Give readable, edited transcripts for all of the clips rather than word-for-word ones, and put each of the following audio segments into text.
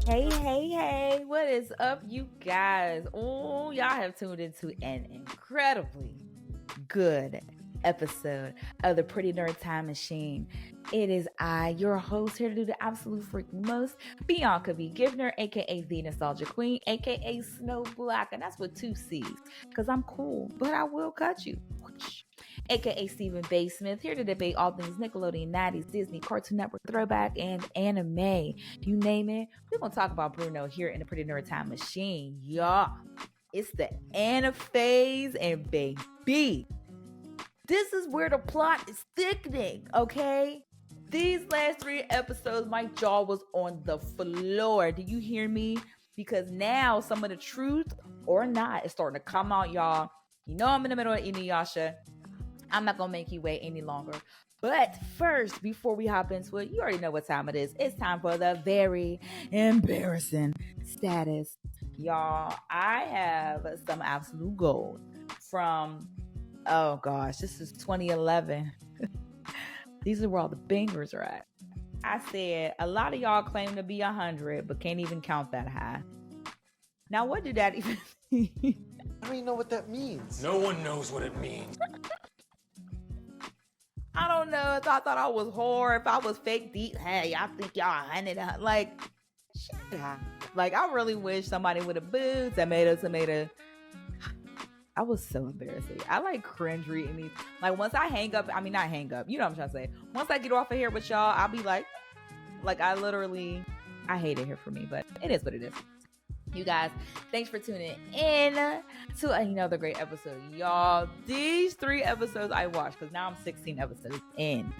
Hey, what is up, you guys? Oh, y'all have tuned into an incredibly good episode of the Pretty Nerd Time Machine. It is I, your host, here to do the absolute freaking most, Bianca B. Givner, aka the Nostalgia Queen, aka Snow Black, and that's with 2 C's, because I'm cool, but I will cut you. AKA Stephen Bay Smith, here to debate all things Nickelodeon, 90s, Disney, Cartoon Network, throwback, and anime. You name it, we're going to talk about Bruno here in the Pretty Nerd Time Machine. Y'all, it's the AniPhase, and baby, this is where the plot is thickening, okay? These last 3 episodes, my jaw was on the floor. Do you hear me? Because now some of the truth or not is starting to come out, y'all. You know I'm in the middle of Inuyasha. I'm not going to make you wait any longer. But first, before we hop into it, you already know what time it is. It's time for the very embarrassing status. Y'all, I have some absolute gold from, oh gosh, this is 2011. These are where all the bangers are at. I said, a lot of y'all claim to be 100, but can't even count that high. Now, what did that even mean? I don't even know what that means. No one knows what it means. I don't know if I thought I was whore, if I was fake deep. Hey, I think y'all 100. Like, shut up. Like, I really wish somebody would have booed tomato. I was so embarrassing. I like cringe reading these. Like, once I hang up, not hang up. You know what I'm trying to say. Once I get off of here with y'all, I'll be like I hate it here for me, but it is what it is. You guys, thanks for tuning in to another great episode. Y'all, these 3 episodes I watched, because now I'm 16 episodes in.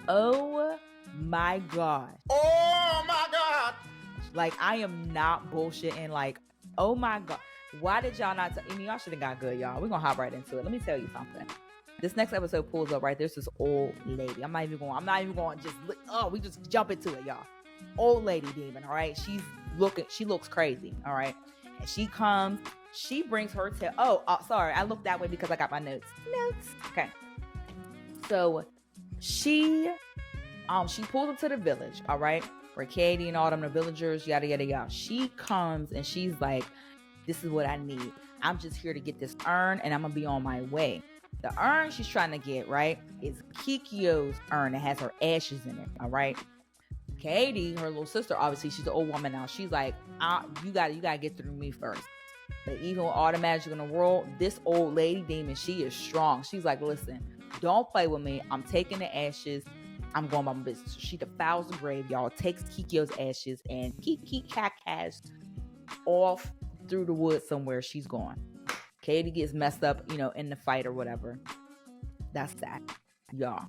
Oh my God. Oh my God. Like, I am not bullshitting. Like, oh my God. Why did y'all not y'all should have got good, y'all. We're gonna hop right into it. Let me tell you something. This next episode pulls up, right? There's this old lady. I'm not even going to just we just jump into it, y'all. Old lady demon, all right? She looks crazy, all right? And she comes, she brings her to, sorry, I looked that way because I got my notes. Okay. So she pulls up to the village, all right? Where Katie and all them, the villagers, yada, yada, yada. She comes and she's like, this is what I need. I'm just here to get this urn and I'm going to be on my way. The urn she's trying to get, right, is Kikyo's urn that has her ashes in it, all right? Katie, her little sister, obviously, she's an old woman now. She's like, you gotta get through me first. But even with all the magic in the world, this old lady demon, she is strong. She's like, listen, don't play with me. I'm taking the ashes. I'm going by my business. She defiles the grave, y'all, takes Kikyo's ashes, and Kiki has off through the woods somewhere. She's gone. Katie gets messed up, in the fight or whatever. That's that, y'all.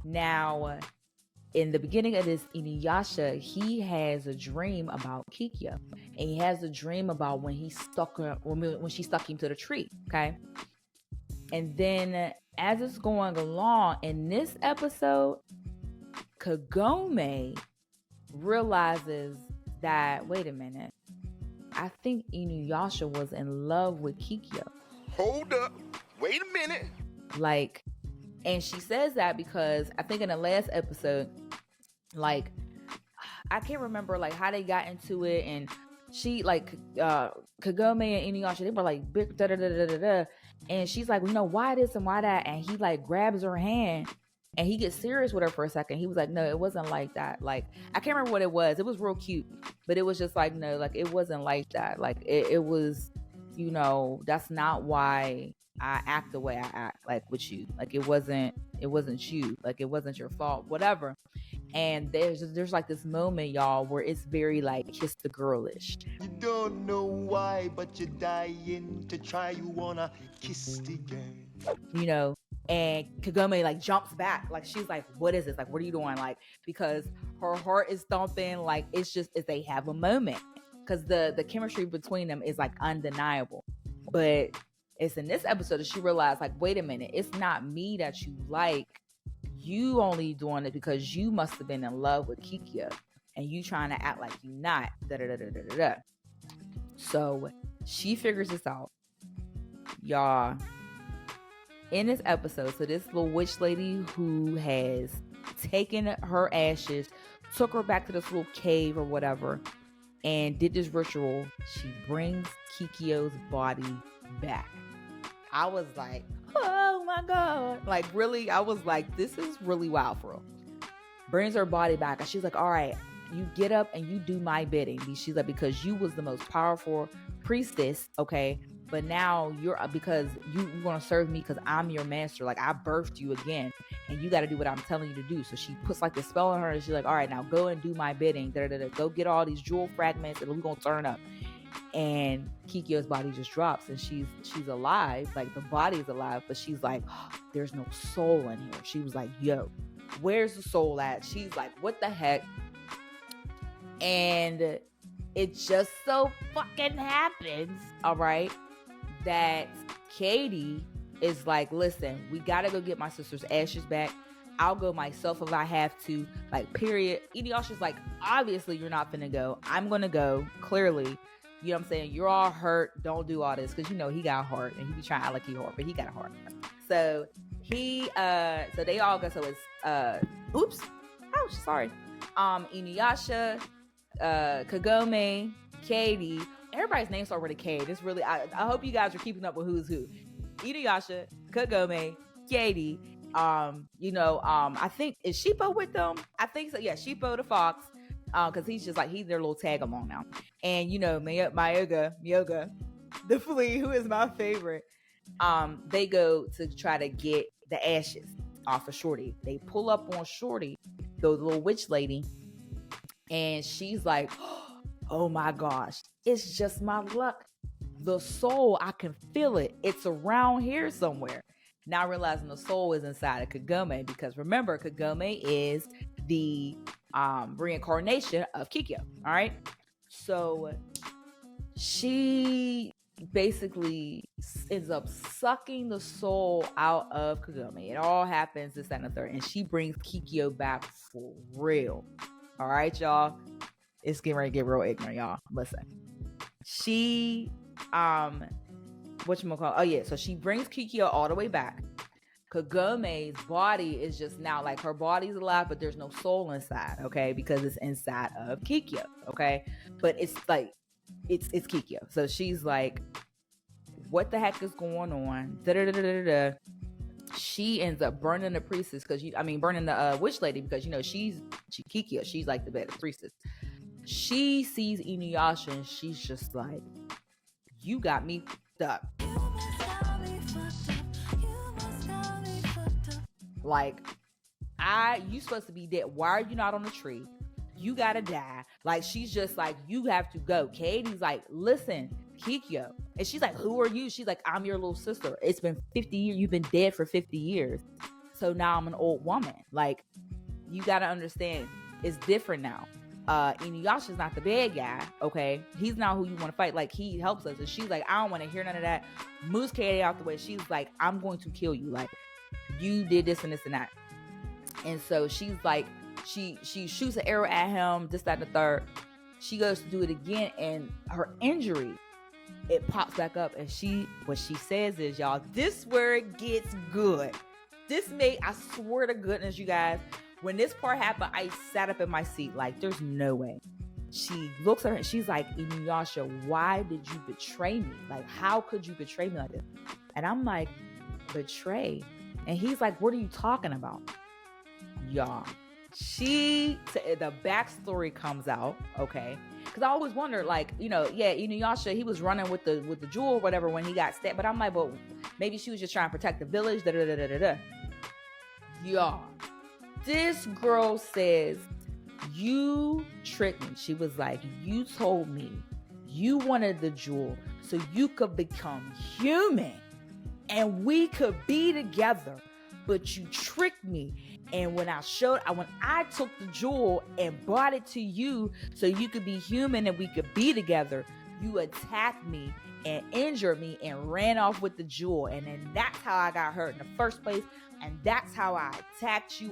Now, in the beginning of this Inuyasha, he has a dream about Kikyo. And he has a dream about when she stuck him to the tree, okay? And then as it's going along, in this episode, Kagome realizes that, wait a minute, I think Inuyasha was in love with Kikyo. Hold up. Wait a minute. Like, and she says that because I think in the last episode, like, I can't remember like how they got into it, and she like Kagome and Inuyasha, they were like big da da da da da da, and she's like, why this and why that, and he like grabs her hand and he gets serious with her for a second. He was like, no, it wasn't like that. Like, I can't remember what it was. It was real cute, but it was just like, no, like it wasn't like that. Like it was, that's not why I act the way I act, like with you. Like it wasn't you. Like it wasn't your fault, whatever. And there's like this moment, y'all, where it's very like kiss the girlish. You don't know why, but you're dying to try. You wanna kiss the girl. And Kagome like jumps back. Like she's like, what is this? Like, what are you doing? Like, because her heart is thumping. Like, it's they have a moment. Because the chemistry between them is like undeniable. But it's in this episode that she realized, like, wait a minute, it's not me that you like. You only doing it because you must have been in love with Kikyo. And you trying to act like you not. Da-da-da-da-da-da. So she figures this out. Y'all, in this episode, so this little witch lady who has taken her ashes, took her back to this little cave or whatever, and did this ritual. She brings Kikyo's body back. I was like, oh my God. Like, really, I was like, this is really wild for real. Brings her body back. And she's like, all right, you get up and you do my bidding. She's like, because you was the most powerful priestess, okay? But now because you want to serve me because I'm your master. Like, I birthed you again, and you got to do what I'm telling you to do. So she puts like the spell on her, and she's like, all right, now go and do my bidding. Go get all these jewel fragments, and we're going to turn up. And Kikyo's body just drops, and she's alive. Like, the body's alive, but she's like, oh, there's no soul in here. She was like, yo, where's the soul at? She's like, what the heck? And it just so fucking happens, all right, that Katie is like, listen, we gotta go get my sister's ashes back. I'll go myself if I have to, like, period. Inuyasha's like, obviously you're not finna go. I'm gonna go, clearly. You know what I'm saying? You're all hurt. Don't do all this. Because, you know, he got a heart. And he be trying to act like he hurt, but he got a heart. So so they all go. So it's, oops. Oh, sorry. Inuyasha, Kagome, Katie. Everybody's names start with a K. This really, I hope you guys are keeping up with who's who. Inuyasha, Kagome, Katie. I think, is Shippo with them? I think so. Yeah, Shippo the fox. Because he's just like, he's their little tag along now. And, you know, Myoga, the flea, who is my favorite. They go to try to get the ashes off of Shorty. They pull up on Shorty, the little witch lady, and she's like, oh my gosh, it's just my luck. The soul, I can feel it. It's around here somewhere. Now realizing the soul is inside of Kagome, because remember, Kagome is the reincarnation of Kikyo. All right. So she basically ends up sucking the soul out of Kagome. It all happens this, that, and the third. And she brings Kikyo back for real. All right, y'all. It's getting ready to get real ignorant, y'all. Listen. She, whatchamacallit? Oh, yeah. So she brings Kikyo all the way back. Kagome's body is just now, like, her body's alive, but there's no soul inside, okay? Because it's inside of Kikyo, okay? But it's like, it's Kikyo. So she's like, what the heck is going on? Da-da-da-da-da-da. She ends up burning the priestess, burning the witch lady, because, you know, she Kikyo, she's like the better priestess. She sees Inuyasha, and she's just like, you got me up. Like, you supposed to be dead. Why are you not on the tree? You gotta die. Like, she's just like, you have to go. Katie's like, listen, Kikyo. And she's like, who are you? She's like, I'm your little sister. It's been 50 years. You've been dead for 50 years. So now I'm an old woman. Like, you gotta understand, it's different now. Inuyasha's not the bad guy, okay? He's not who you want to fight. Like, he helps us. And she's like, I don't want to hear none of that. Moves Katie out the way. She's like, I'm going to kill you. Like, you did this and this and that. And so she's like, she shoots an arrow at him, this, that, and the third. She goes to do it again, and her injury, it pops back up. And what she says is, y'all, this where it gets good. I swear to goodness, you guys, when this part happened, I sat up in my seat like, there's no way. She looks at her and she's like, Inuyasha, why did you betray me? Like, how could you betray me like this? And I'm like, betray? And he's like, what are you talking about? Y'all, the backstory comes out, okay? Because I always wonder, like, you know, yeah, Inuyasha, he was running with the jewel or whatever when he got stabbed. But I'm like, well, maybe she was just trying to protect the village. Y'all, this girl says, you tricked me. She was like, you told me you wanted the jewel so you could become human and we could be together, but you tricked me. And when I took the jewel and brought it to you so you could be human and we could be together, you attacked me and injured me and ran off with the jewel. And then that's how I got hurt in the first place. And that's how I attacked you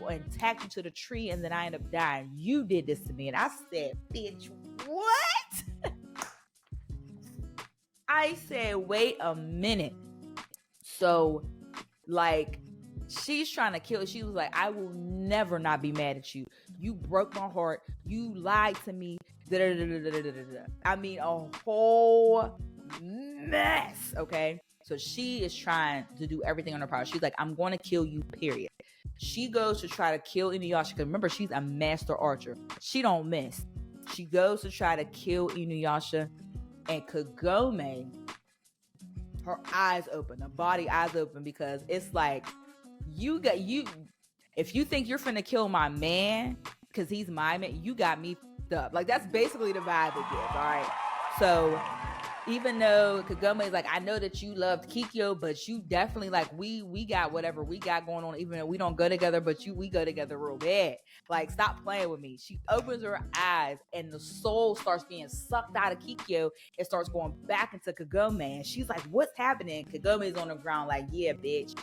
to the tree. And then I ended up dying. You did this to me. And I said, bitch, what? I said, wait a minute. So, like, she's trying to kill. She was like, I will never not be mad at you. You broke my heart. You lied to me. I mean, a whole mess, okay? So she is trying to do everything on her power. She's like, I'm going to kill you, period. She goes to try to kill Inuyasha, because remember, she's a master archer. She don't miss. She goes to try to kill Inuyasha, and Kagome, her eyes open, the body eyes open, because it's like, if you think you're finna kill my man, because he's my man, you got me up. Like, that's basically the vibe it gives, all right? So even though Kagome is like, I know that you loved Kikyo, but you definitely, like, we got whatever we got going on, even though we don't go together, but we go together real bad. Like, stop playing with me. She opens her eyes, and the soul starts being sucked out of Kikyo. It starts going back into Kagome, and she's like, what's happening? Kagome's on the ground like, yeah, bitch.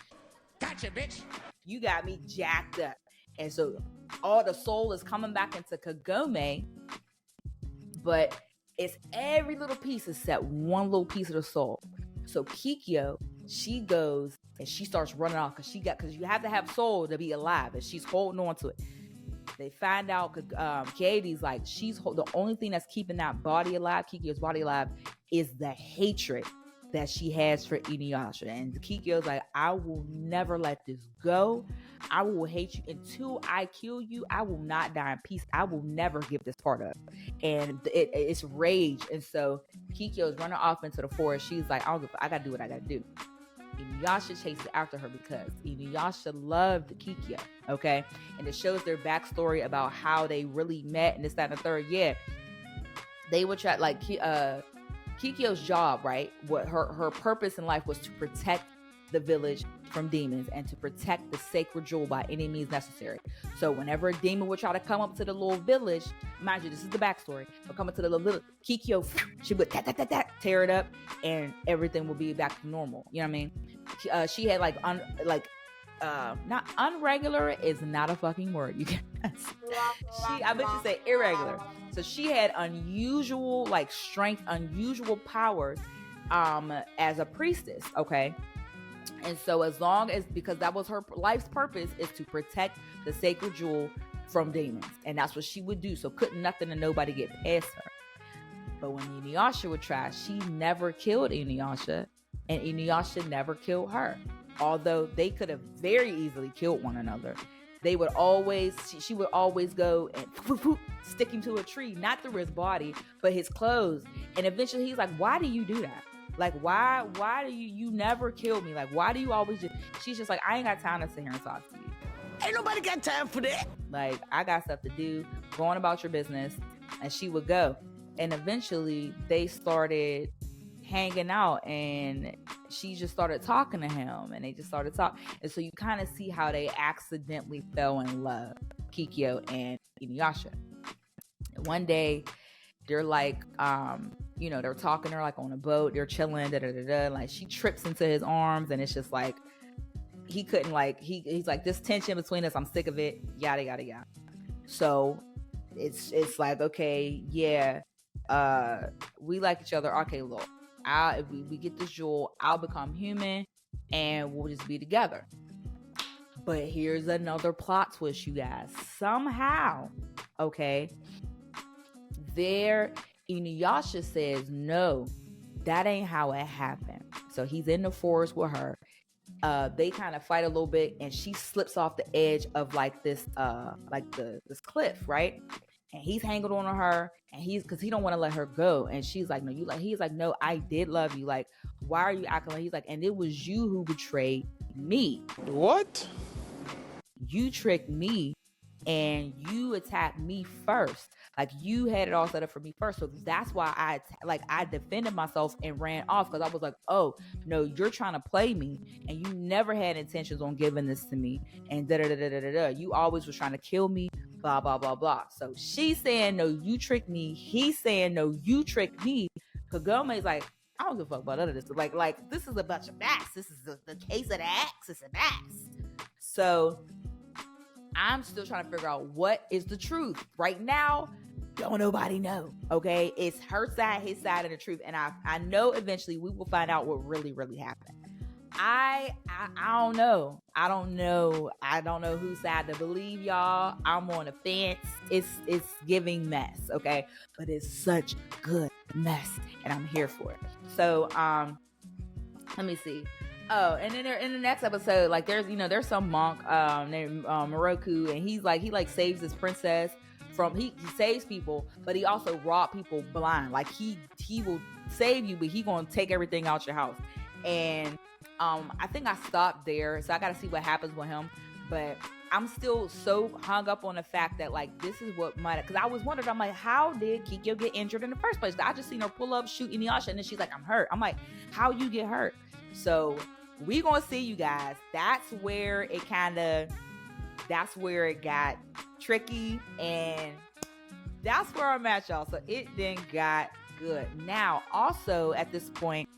Gotcha, bitch. You got me jacked up. And so all the soul is coming back into Kagome, but it's every little piece except one little piece of the soul. So Kikyo, she goes and she starts running off, because you have to have soul to be alive, and she's holding on to it. They find out Katie's like, the only thing that's keeping that body alive, Kikyo's body alive, is the hatred that she has for Inuyasha. And Kikyo's like, I will never let this go. I will hate you until I kill you. I will not die in peace. I will never give this part up. And it's rage. And so Kikyo's running off into the forest. She's like, I gotta do what I gotta do. Inuyasha chases after her because Inuyasha loved Kikyo, okay? And it shows their backstory about how they really met and this, that, and the third. Yeah, they would try, like, Kikyo's job, right? What her purpose in life was to protect the village from demons and to protect the sacred jewel by any means necessary. So whenever a demon would try to come up to the little village, mind you, this is the backstory, but come up to the little Kikyo, she would tear it up, and everything will be back to normal. You know what I mean? She had not unregular is not a fucking word. You can I meant to say irregular. So she had unusual strength, unusual powers as a priestess, okay? And so because that was her life's purpose, is to protect the sacred jewel from demons. And that's what she would do. So couldn't nothing and nobody get past her. But when Inuyasha would try, she never killed Inuyasha, and Inuyasha never killed her. Although they could have very easily killed one another. She would always go and stick him to a tree, not through his body, but his clothes. And eventually he's like, why do you do that? Like, why do you never kill me? Like, why do you always she's just like, I ain't got time to sit here and talk to you. Ain't nobody got time for that. Like, I got stuff to do. Go on about your business. And she would go. And eventually they started hanging out, and she just started talking to him, and they just started talking. And so you kind of see how they accidentally fell in love, Kikyo and Inuyasha. And one day they're like, they're talking, they're like on a boat, they're chilling, like she trips into his arms, and it's just like, he couldn't, like, he's like, this tension between us, I'm sick of it, yada yada yada. So it's like, okay, yeah, we like each other, okay, look, if we get this jewel, I'll become human and we'll just be together. But here's another plot twist, you guys. Somehow, okay, Inuyasha says, no, that ain't how it happened. So he's in the forest with her. They kind of fight a little bit, and she slips off the edge of this cliff, right? And he's hanging on to her, and because he don't want to let her go. And she's like, no, he's like, no, I did love you. Like, why are you acting like? He's like, and it was you who betrayed me. What? You tricked me, and you attacked me first. Like, you had it all set up for me first. So that's why I defended myself and ran off, because I was like, oh no, you're trying to play me, and you never had intentions on giving this to me, and you always was trying to kill me, blah blah blah blah. So she's saying, no, you tricked me. He's saying, no, you tricked me. Kagome's like, I don't give a fuck about none of this. Like this is a bunch of mess. This is the case of the axe. It's a mess. So I'm still trying to figure out what is the truth. Right now, don't nobody know, okay? It's her side, his side, and the truth. And I know eventually we will find out what really, really happened. I don't know. I don't know whose side to believe, y'all. I'm on the fence. It's giving mess, okay? But it's such good mess, and I'm here for it. So let me see. Oh, and then in the next episode, like there's some monk named Moroku, and he saves his princess from he saves people, but he also robbed people blind. Like he will save you, but he gonna take everything out your house. And I think I stopped there, so I gotta see what happens with him. But I'm still so hung up on the fact that like this is what might, because I was wondering, I'm like, how did Kikyo get injured in the first place? I just seen her pull up, shoot Inuyasha, and then she's like, I'm hurt. I'm like, how you get hurt? So we gonna see, you guys. That's where it got tricky, and that's where I'm at, y'all. So it then got good. Now, also at this point,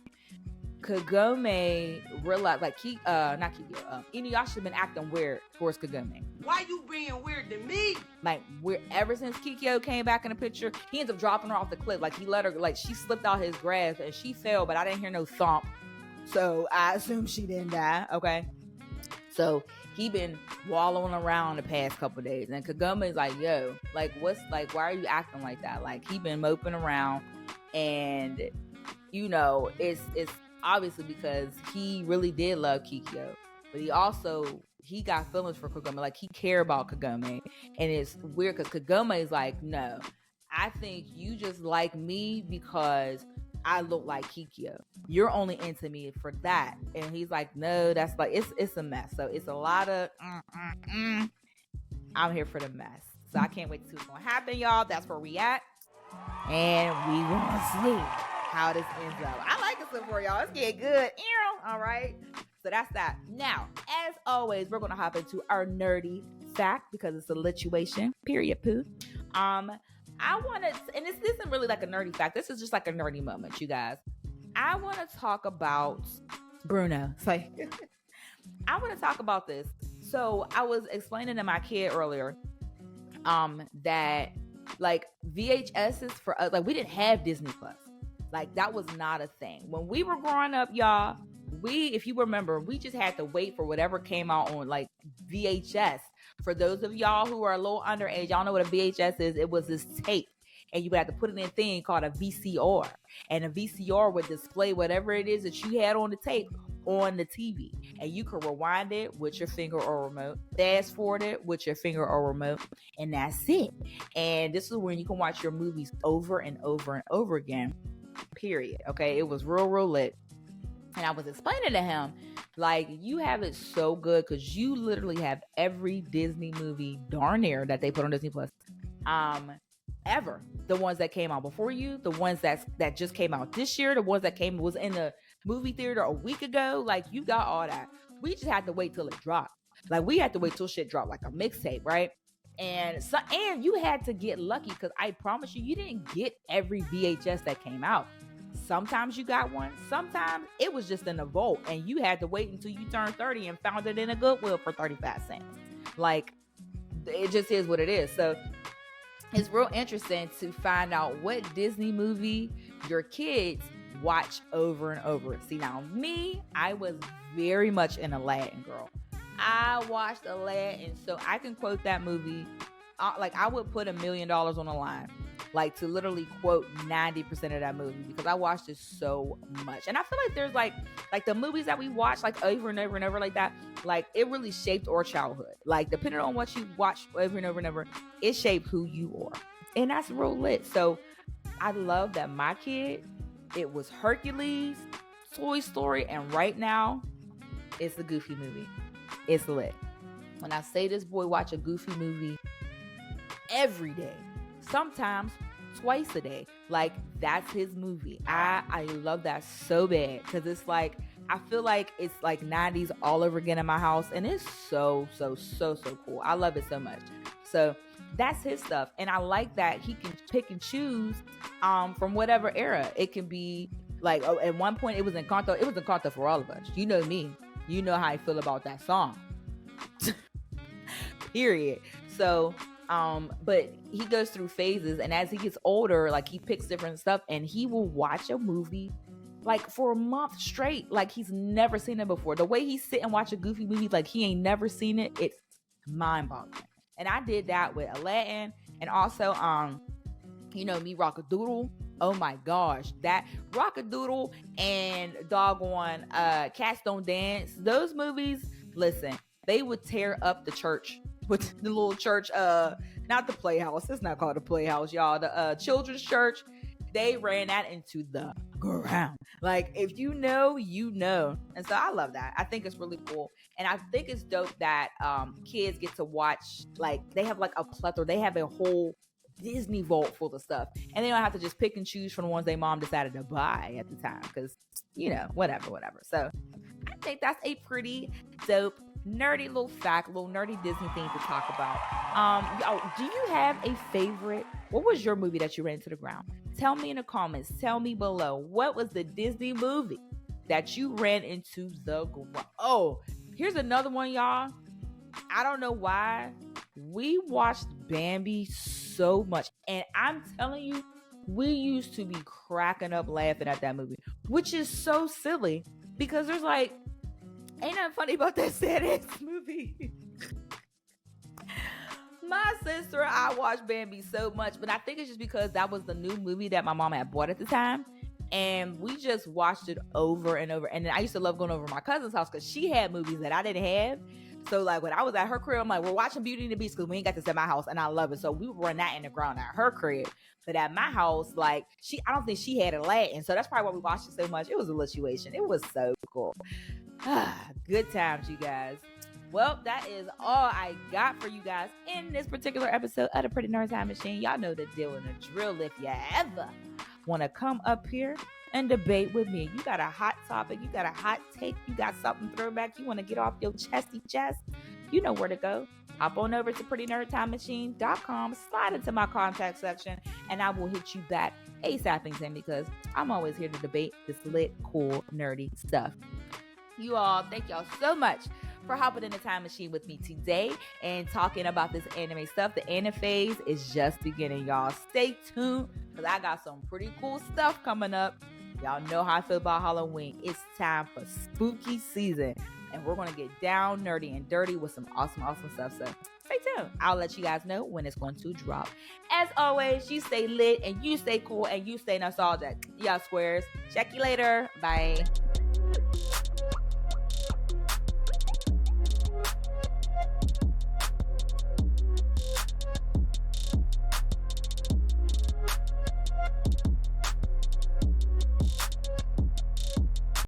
Kagome realized, like, Inuyasha's been acting weird towards Kagome. Why you being weird to me? Like, ever since Kikyo came back in the picture, he ends up dropping her off the cliff. Like, he let her, like, she slipped out his grasp and she fell, but I didn't hear no thump. So I assume she didn't die. Okay. So he been wallowing around the past couple days, and Kagome's like, yo, like, why are you acting like that? Like, he been moping around, and it's obviously because he really did love Kikyo, but he got feelings for Kagome. Like, he cared about Kagome, and it's weird because Kagome is like, no, I think you just like me because I look like Kikyo. You're only into me for that. And he's like, no, that's like, it's a mess. So it's a lot of I'm here for the mess. So I can't wait to see what's gonna happen, y'all. That's where we at, and we gonna see how this ends up. I like it so far, y'all. It's getting good. All right. So that's that. Now, as always, we're gonna hop into our nerdy fact because it's a lituation. Period. Poo. I want to, and this isn't really like a nerdy fact. This is just like a nerdy moment, you guys. I want to talk about Bruno. It's like, I want to talk about this. So I was explaining to my kid earlier, that like VHSs for us, like we didn't have Disney Plus. Like that was not a thing when we were growing up, y'all. If you remember, we just had to wait for whatever came out on like VHS. For those of y'all who are a little underage, y'all know what a VHS is. It was this tape, and you would have to put it in a thing called a VCR, and a VCR would display whatever it is that you had on the tape on the TV, and you could rewind it with your finger or remote, fast forward it with your finger or remote, and that's it. And this is when you can watch your movies over and over and over again. Period. Okay, it was real lit. And I was explaining to him, like, you have it so good because you literally have every Disney movie darn near that they put on Disney Plus, ever. The ones that came out before you, the ones that just came out this year, the ones that was in the movie theater a week ago. Like, you got all that. We just had to wait till it dropped. Like, we had to wait till shit dropped, like a mixtape, right? And you had to get lucky because I promise you didn't get every VHS that came out. Sometimes you got one. Sometimes it was just in the vault, and you had to wait until you turned 30 and found it in a Goodwill for 35 cents. Like, it just is what it is. So it's real interesting to find out what Disney movie your kids watch over and over. See, now me, I was very much an Aladdin girl. I watched Aladdin, so I can quote that movie. Like, I would put $1 million on the line, like, to literally quote 90% of that movie because I watched it so much. And I feel like there's like the movies that we watch like over and over and over like that, like it really shaped our childhood. Like, depending on what you watch over and over and over, it shaped who you are. And that's real lit. So I love that my kid, it was Hercules, Toy Story, and right now it's the Goofy movie. It's lit. When I say this boy watch a Goofy movie every day, sometimes twice a day, like that's his movie. I love that so bad because it's like, I feel like it's like 90s all over again in my house, and it's so cool. I love it so much. So that's his stuff, and I like that he can pick and choose from whatever era. It can be like, at one point it was Encanto. It was Encanto for all of us. You know me. You know how I feel about that song. Period. So but he goes through phases, and as he gets older, like he picks different stuff, and he will watch a movie like for a month straight. Like he's never seen it before. The way he sit and watch a Goofy movie like he ain't never seen it, it's mind-boggling. And I did that with Aladdin, and also me Rockadoodle. Oh my gosh, that Rockadoodle and doggone Cats Don't Dance, those movies, listen, they would tear up the church with the little church, not the Playhouse, it's not called the Playhouse, y'all, the children's church. They ran that into the ground. Like, if you know, you know. And so I love that. I think it's really cool. And I think it's dope that kids get to watch, like, they have like a plethora. They have a whole Disney vault full of stuff. And they don't have to just pick and choose from the ones their mom decided to buy at the time. Because, whatever. So I think that's a pretty dope, nerdy little fact, little nerdy Disney thing to talk about. Do you have a favorite? What was your movie that you ran into the ground? Tell me in the comments. Tell me below. What was the Disney movie that you ran into the ground? Oh, here's another one, y'all. I don't know why. We watched Bambi so much. And I'm telling you, we used to be cracking up laughing at that movie. Which is so silly. Because there's like, ain't nothing funny about that sad-ass movie. My sister and I watched Bambi so much, but I think it's just because that was the new movie that my mom had bought at the time. And we just watched it over and over. And then I used to love going over to my cousin's house because she had movies that I didn't have. So like when I was at her crib, I'm like, we're watching Beauty and the Beast because we ain't got this at my house and I love it. So we would run that in the ground at her crib. But at my house, like I don't think she had Aladdin. So that's probably why we watched it so much. It was a situation. It was so cool. Good times, you guys. Well, that is all I got for you guys in this particular episode of the Pretty Nerd Time Machine. Y'all know the deal and the drill. If you ever want to come up here and debate with me, you got a hot topic, you got a hot take, you got something throwback, you want to get off your chesty chest, you know where to go. Hop on over to prettynerdtimemachine.com, slide into my contact section, and I will hit you back ASAP, because I'm always here to debate this lit, cool, nerdy stuff. You all, thank y'all so much for hopping in the time machine with me today and talking about this anime stuff. The AniPhase is just beginning, y'all. Stay tuned, because I got some pretty cool stuff coming up. Y'all know how I feel about Halloween. It's time for spooky season, and we're going to get down nerdy and dirty with some awesome stuff. So stay tuned. I'll let you guys know when it's going to drop. As always, you stay lit and you stay cool and you stay nostalgic. Y'all squares. Check you later. Bye.